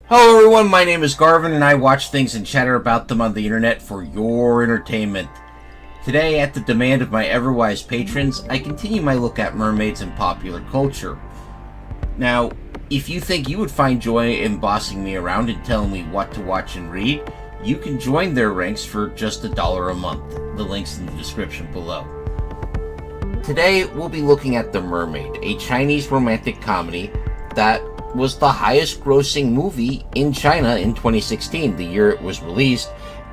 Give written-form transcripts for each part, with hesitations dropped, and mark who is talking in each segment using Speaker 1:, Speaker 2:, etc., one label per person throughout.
Speaker 1: Hello everyone, my name is Garvin and I watch things and chatter about them on the internet for your entertainment. Today, at the demand of my ever-wise patrons, I continue my look at mermaids in popular culture. Now, if you think you would find joy in bossing me around and telling me what to watch and read, you can join their ranks for just $1 a month. The link's in the description below. Today, we'll be looking at The Mermaid, a Chinese romantic comedy that was the highest grossing movie in China in 2016, the year it was released,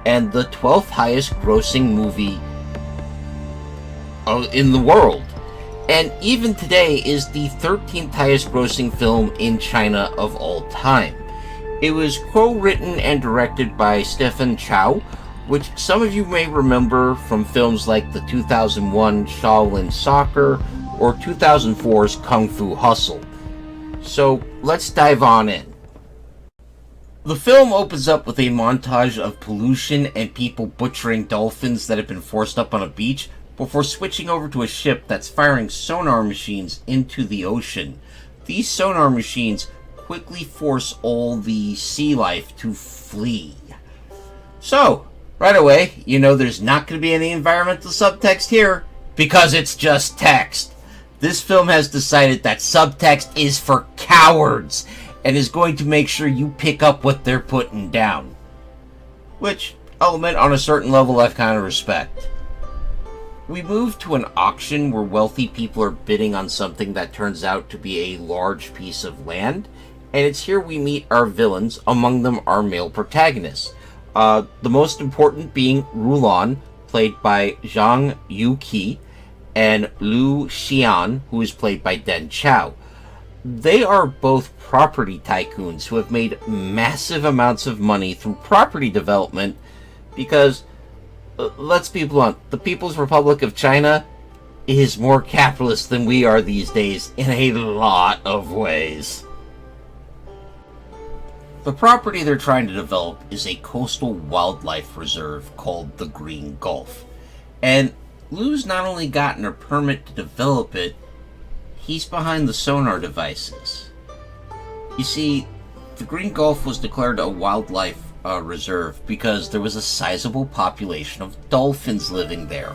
Speaker 1: and the 12th highest grossing movie in the world. And even today is the 13th highest grossing film in China of all time. It was co-written and directed by Stephen Chow, which some of you may remember from films like the 2001 Shaolin Soccer or 2004's Kung Fu Hustle. So let's dive on in. The film opens up with a montage of pollution and people butchering dolphins that have been forced up on a beach before switching over to a ship that's firing sonar machines into the ocean. These sonar machines quickly force all the sea life to flee. So, right away, you know there's not going to be any environmental subtext here because it's just text. This film has decided that subtext is for cowards and is going to make sure you pick up what they're putting down. Which element, on a certain level, I kind of respect. We move to an auction where wealthy people are bidding on something that turns out to be a large piece of land, and it's here we meet our villains, among them our male protagonists. The most important being Rulan, played by Zhang Yuqi, and Lu Xian, who is played by Den Chao. They are both property tycoons who have made massive amounts of money through property development because, let's be blunt, the People's Republic of China is more capitalist than we are these days in a lot of ways. The property they're trying to develop is a coastal wildlife reserve called the Green Gulf. And Lu's not only gotten a permit to develop it, he's behind the sonar devices. You see, the Green Gulf was declared a wildlife reserve because there was a sizable population of dolphins living there.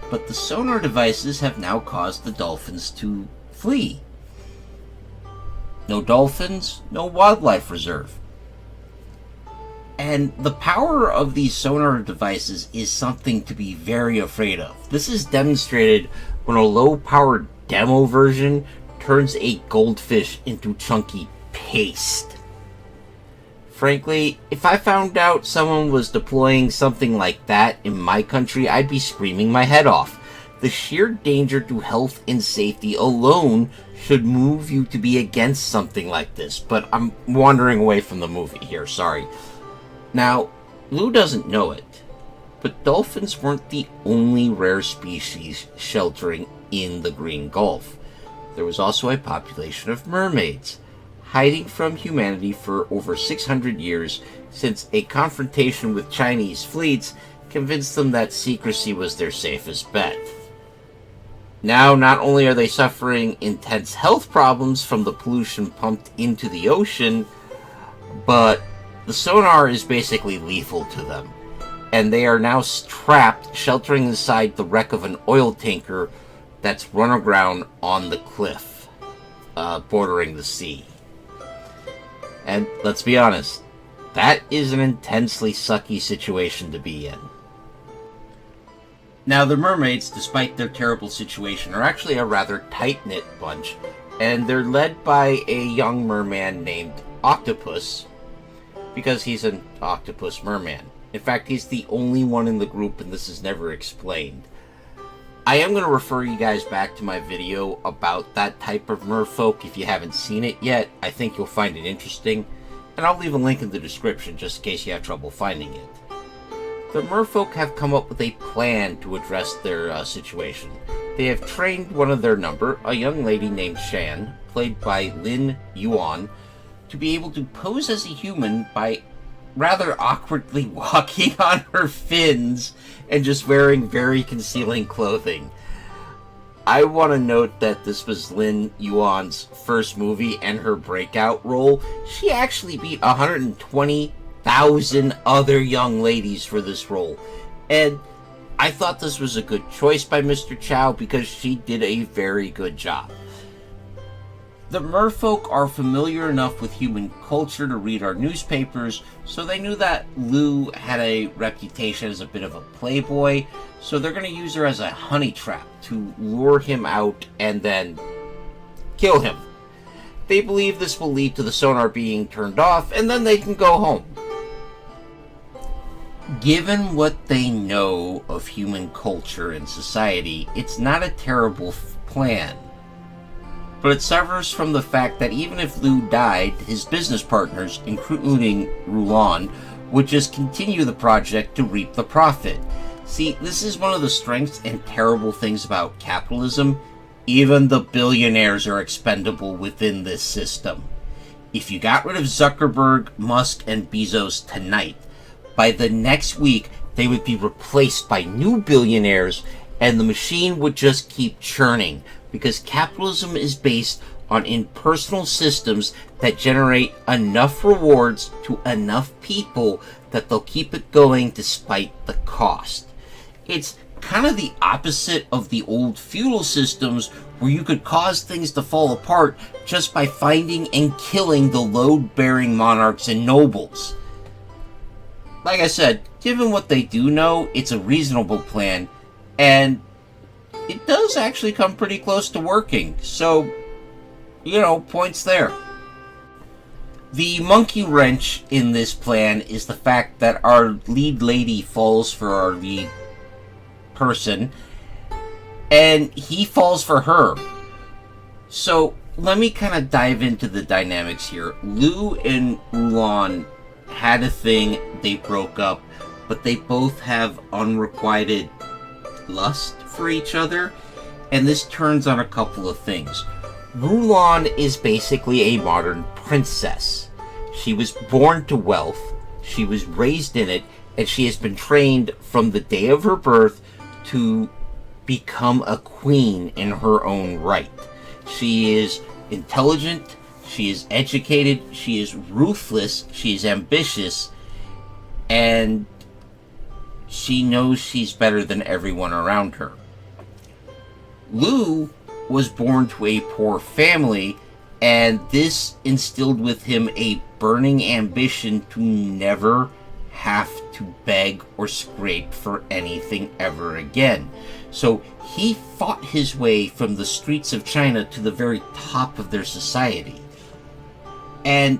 Speaker 1: But the sonar devices have now caused the dolphins to flee. No dolphins, no wildlife reserve. And the power of these sonar devices is something to be very afraid of. This is demonstrated when a low-powered demo version turns a goldfish into chunky paste. Frankly, if I found out someone was deploying something like that in my country, I'd be screaming my head off. The sheer danger to health and safety alone should move you to be against something like this. But I'm wandering away from the movie here, sorry. Now, Lu doesn't know it, but dolphins weren't the only rare species sheltering in the Green Gulf. There was also a population of mermaids, hiding from humanity for over 600 years since a confrontation with Chinese fleets convinced them that secrecy was their safest bet. Now, not only are they suffering intense health problems from the pollution pumped into the ocean, but the sonar is basically lethal to them, and they are now trapped, sheltering inside the wreck of an oil tanker that's run aground on the cliff, bordering the sea. And let's be honest, that is an intensely sucky situation to be in. Now, the mermaids, despite their terrible situation, are actually a rather tight-knit bunch, and they're led by a young merman named Octopus, because he's an octopus merman. In fact, he's the only one in the group, and this is never explained. I am going to refer you guys back to my video about that type of merfolk if you haven't seen it yet. I think you'll find it interesting, and I'll leave a link in the description just in case you have trouble finding it. The merfolk have come up with a plan to address their situation. They have trained one of their number, a young lady named Shan, played by Lin Yuan, to be able to pose as a human by rather awkwardly walking on her fins and just wearing very concealing clothing. I want to note that this was Lin Yuan's first movie and her breakout role. She actually beat 120,000 other young ladies for this role. And I thought this was a good choice by Mr. Chow because she did a very good job. The merfolk are familiar enough with human culture to read our newspapers, so they knew that Lu had a reputation as a bit of a playboy, so they're going to use her as a honey trap to lure him out and then kill him. They believe this will lead to the sonar being turned off, and then they can go home. Given what they know of human culture and society, it's not a terrible plan. But it suffers from the fact that even if Lu died, his business partners, including Rulan, would just continue the project to reap the profit. See, this is one of the strengths and terrible things about capitalism. Even the billionaires are expendable within this system. If you got rid of Zuckerberg, Musk, and Bezos tonight, by the next week they would be replaced by new billionaires, and the machine would just keep churning, because capitalism is based on impersonal systems that generate enough rewards to enough people that they'll keep it going despite the cost. It's kind of the opposite of the old feudal systems where you could cause things to fall apart just by finding and killing the load-bearing monarchs and nobles. Like I said, given what they do know, it's a reasonable plan, and it does actually come pretty close to working, so, points there. The monkey wrench in this plan is the fact that our lead lady falls for our lead person, and he falls for her. So, let me kind of dive into the dynamics here. Lu and Rulan had a thing, they broke up, but they both have unrequited lust for each other, and this turns on a couple of things. Rulan is basically a modern princess. She was born to wealth, she was raised in it, and she has been trained from the day of her birth to become a queen in her own right. She is intelligent, she is educated, she is ruthless, she is ambitious, and she knows she's better than everyone around her. Lu was born to a poor family, and this instilled with him a burning ambition to never have to beg or scrape for anything ever again. So he fought his way from the streets of China to the very top of their society. And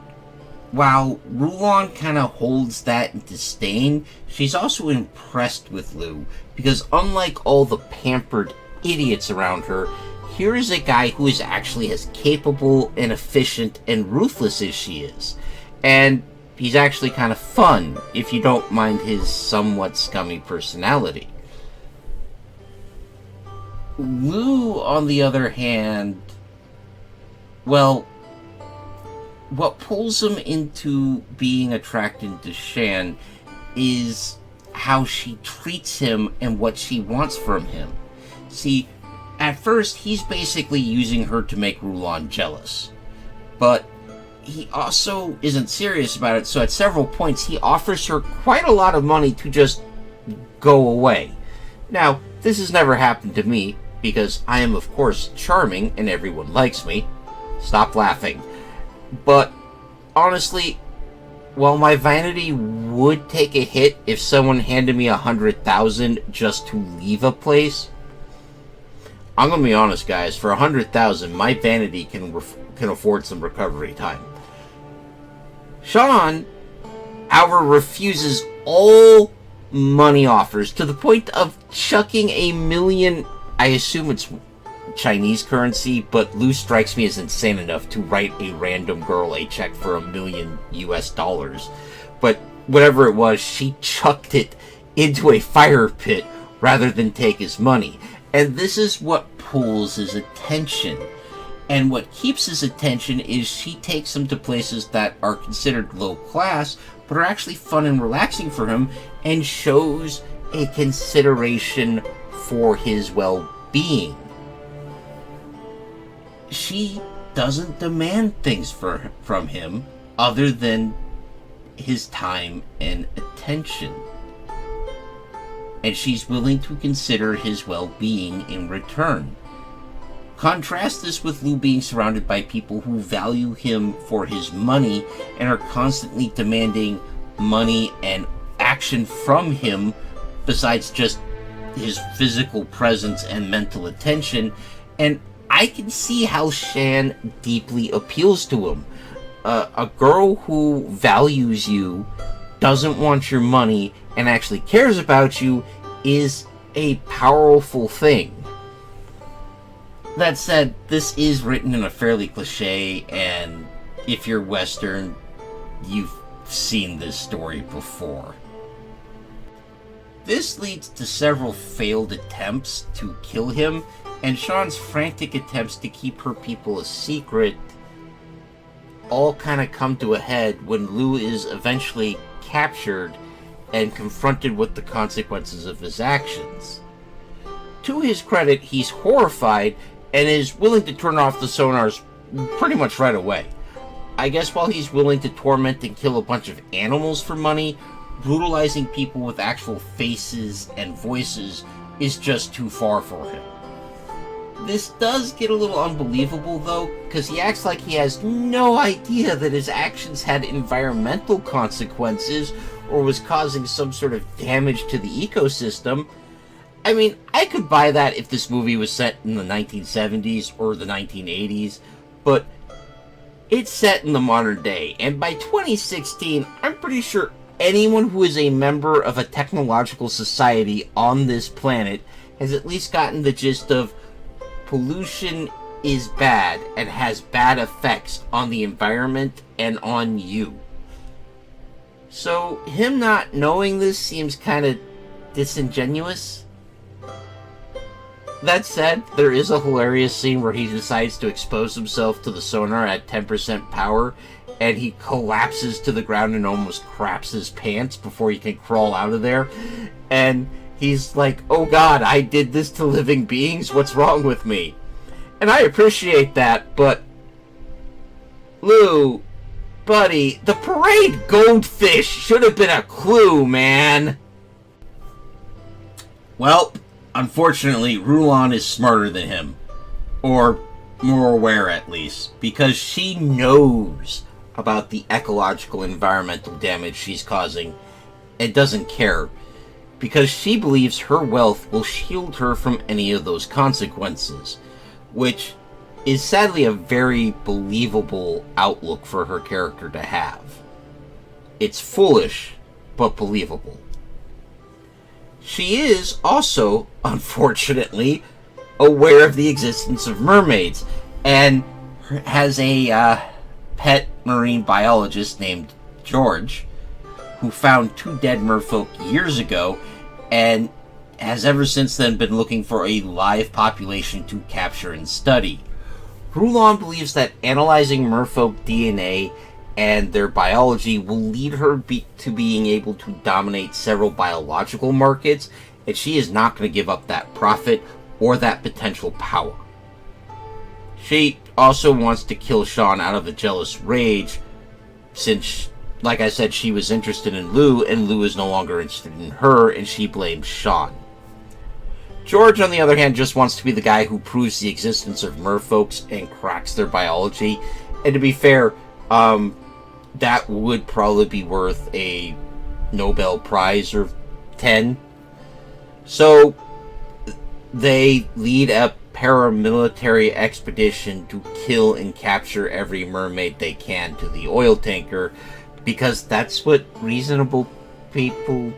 Speaker 1: while Rulan kind of holds that in disdain, she's also impressed with Lu, because unlike all the pampered idiots around her, here is a guy who is actually as capable and efficient and ruthless as she is. And he's actually kind of fun, if you don't mind his somewhat scummy personality. Lu, on the other hand, well, what pulls him into being attracted to Shan is how she treats him and what she wants from him. See, at first, he's basically using her to make Rulan jealous. But he also isn't serious about it, so at several points he offers her quite a lot of money to just go away. Now, this has never happened to me, because I am of course charming and everyone likes me. Stop laughing. But honestly, while my vanity would take a hit if someone handed me 100,000 just to leave a place, I'm gonna be honest, guys. For 100,000, my vanity can afford some recovery time. Shan, however, refuses all money offers to the point of chucking $1 million. I assume it's Chinese currency, but Lu strikes me as insane enough to write a random girl a check for $1 million US. But whatever it was, she chucked it into a fire pit rather than take his money. And this is what pulls his attention. And what keeps his attention is she takes him to places that are considered low class, but are actually fun and relaxing for him, and shows a consideration for his well-being. she doesn't demand things from him other than his time and attention. And she's willing to consider his well-being in return. Contrast this with Lu being surrounded by people who value him for his money and are constantly demanding money and action from him besides just his physical presence and mental attention. And I can see how Shan deeply appeals to him. A girl who values you, doesn't want your money, and actually cares about you is a powerful thing. That said, this is written in a fairly cliche, and if you're Western, you've seen this story before. This leads to several failed attempts to kill him, and Sean's frantic attempts to keep her people a secret all kind of come to a head when Lu is eventually captured and confronted with the consequences of his actions. To his credit, he's horrified and is willing to turn off the sonars pretty much right away. I guess while he's willing to torment and kill a bunch of animals for money, brutalizing people with actual faces and voices is just too far for him. This does get a little unbelievable though, because he acts like he has no idea that his actions had environmental consequences or was causing some sort of damage to the ecosystem. I mean, I could buy that if this movie was set in the 1970s or the 1980s, but it's set in the modern day, and by 2016, I'm pretty sure anyone who is a member of a technological society on this planet has at least gotten the gist of pollution is bad and has bad effects on the environment and on you. So him not knowing this seems kind of disingenuous. That said, there is a hilarious scene where he decides to expose himself to the sonar at 10% power, and he collapses to the ground and almost craps his pants before he can crawl out of there. And he's like, oh god, I did this to living beings? What's wrong with me? And I appreciate that, but Lu, buddy, the parade goldfish should have been a clue, man. Well, unfortunately, Rulon is smarter than him. Or more aware, at least. Because she knows about the ecological environmental damage she's causing and doesn't care. Because she believes her wealth will shield her from any of those consequences. Which is sadly a very believable outlook for her character to have. It's foolish, but believable. She is also, unfortunately, aware of the existence of mermaids, and has a pet marine biologist named George, who found 2 dead merfolk years ago, and has ever since then been looking for a live population to capture and study. Rulon believes that analyzing merfolk DNA and their biology will lead her to being able to dominate several biological markets, and she is not going to give up that profit or that potential power. She also wants to kill Sean out of a jealous rage, since, like I said, she was interested in Lu, and Lu is no longer interested in her, and she blames Sean. George, on the other hand, just wants to be the guy who proves the existence of merfolks and cracks their biology. And to be fair, that would probably be worth a Nobel Prize or 10. So they lead a paramilitary expedition to kill and capture every mermaid they can to the oil tanker, because that's what reasonable people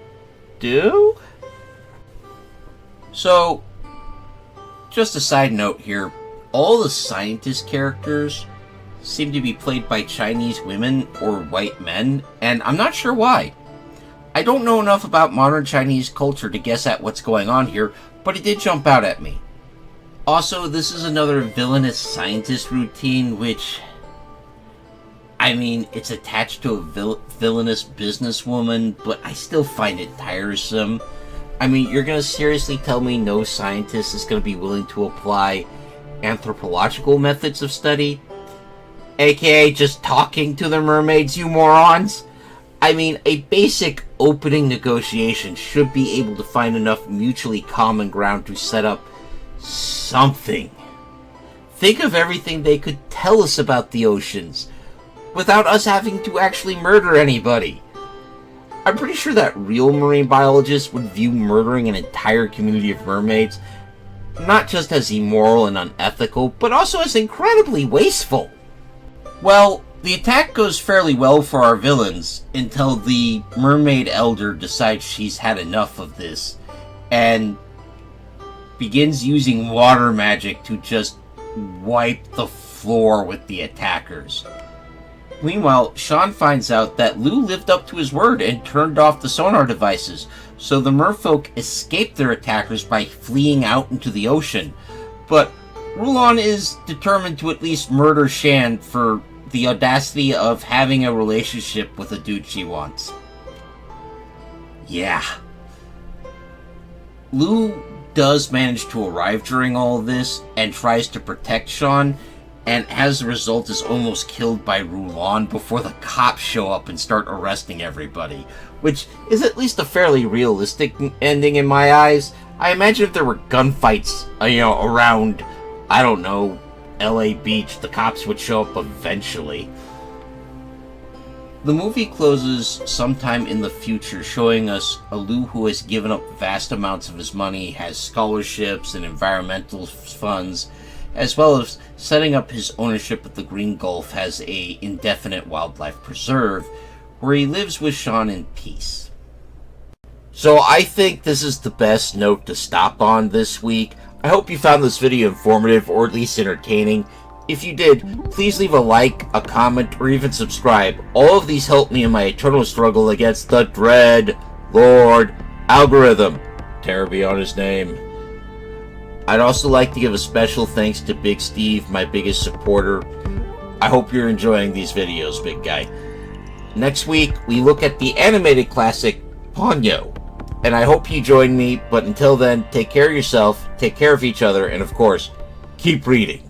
Speaker 1: do? So, just a side note here, all the scientist characters seem to be played by Chinese women or white men, and I'm not sure why. I don't know enough about modern Chinese culture to guess at what's going on here, but it did jump out at me. Also, this is another villainous scientist routine, which, I mean, it's attached to a villainous businesswoman, but I still find it tiresome. I mean, you're going to seriously tell me no scientist is going to be willing to apply anthropological methods of study, aka just talking to the mermaids, you morons. I mean, a basic opening negotiation should be able to find enough mutually common ground to set up something. Think of everything they could tell us about the oceans without us having to actually murder anybody. I'm pretty sure that real marine biologists would view murdering an entire community of mermaids not just as immoral and unethical, but also as incredibly wasteful. Well, the attack goes fairly well for our villains until the mermaid elder decides she's had enough of this and begins using water magic to just wipe the floor with the attackers. Meanwhile, Swan finds out that Lou lived up to his word and turned off the sonar devices, so the merfolk escaped their attackers by fleeing out into the ocean. But Rulon is determined to at least murder Shan for the audacity of having a relationship with a dude she wants. Yeah. Lou does manage to arrive during all of this and tries to protect Swan, and as a result is almost killed by Rulon before the cops show up and start arresting everybody, which is at least a fairly realistic ending in my eyes. I imagine if there were gunfights, around, I don't know, LA Beach, the cops would show up eventually. The movie closes sometime in the future, showing us a Lou who has given up vast amounts of his money, has scholarships and environmental funds, as well as setting up his ownership of the Green Gulf as a indefinite wildlife preserve, where he lives with Swan in peace. So I think this is the best note to stop on this week. I hope you found this video informative, or at least entertaining. If you did, please leave a like, a comment, or even subscribe. All of these help me in my eternal struggle against the Dread Lord algorithm. Terror be on his name. I'd also like to give a special thanks to Big Steve, my biggest supporter. I hope you're enjoying these videos, big guy. Next week, we look at the animated classic, Ponyo. And I hope you join me, but until then, take care of yourself, take care of each other, and of course, keep reading.